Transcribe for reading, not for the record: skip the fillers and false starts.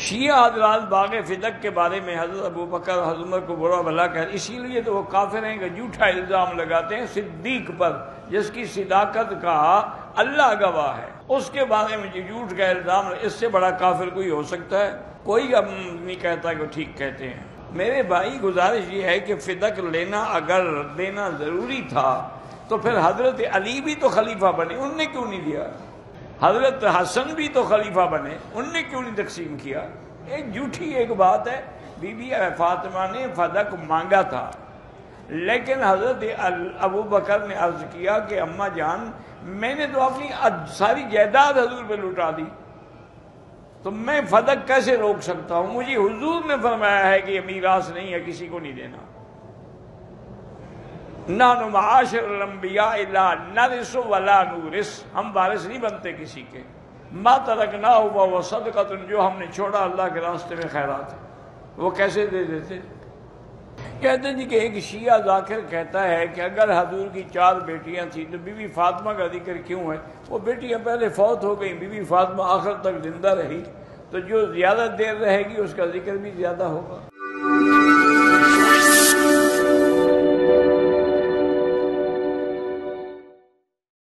شیعہ حضرات باغ فدق کے بارے میں حضرت ابو بکر اور حضرت عمر کو برا بھلا کہتے، اسی لیے تو وہ کافر ہیں کہ جھوٹا الزام لگاتے ہیں صدیق پر، جس کی صداقت کا اللہ گواہ ہے، اس کے بارے میں جو جھوٹ کا الزام، اس سے بڑا کافر کوئی ہو سکتا ہے؟ کوئی اب نہیں کہتا کہ وہ ٹھیک کہتے ہیں۔ میرے بھائی گزارش یہ ہے کہ فدق لینا اگر دینا ضروری تھا تو پھر حضرت علی بھی تو خلیفہ بنے، ان نے کیوں نہیں دیا؟ حضرت حسن بھی تو خلیفہ بنے، ان نے کیوں نہیں تقسیم کیا؟ ایک جھوٹی ایک بات ہے، بی بی فاطمہ نے فدق مانگا تھا، لیکن حضرت ابو بکر نے عرض کیا کہ اماں جان میں نے تو اپنی ساری جائیداد حضور پہ لوٹا دی، تو میں فدق کیسے روک سکتا ہوں؟ مجھے حضور نے فرمایا ہے کہ یہ میراث نہیں ہے، کسی کو نہیں دینا۔ نحن معاشر الانبیاء لا نرث ولا نورث، ہم وارث نہیں بنتے کسی کے۔ ما ترکناہ وہو صدقۃ، جو ہم نے چھوڑا اللہ کے راستے میں خیرات ہے، وہ کیسے دے دیتے؟ کہتے ہیں جی کہ ایک شیعہ ذاکر کہتا ہے کہ اگر حضور کی 4 بیٹیاں تھیں تو بی بی فاطمہ کا ذکر کیوں ہے؟ وہ بیٹیاں پہلے فوت ہو گئیں، بی بی فاطمہ آخر تک زندہ رہی، تو جو زیادہ دیر رہے گی اس کا ذکر بھی زیادہ ہوگا۔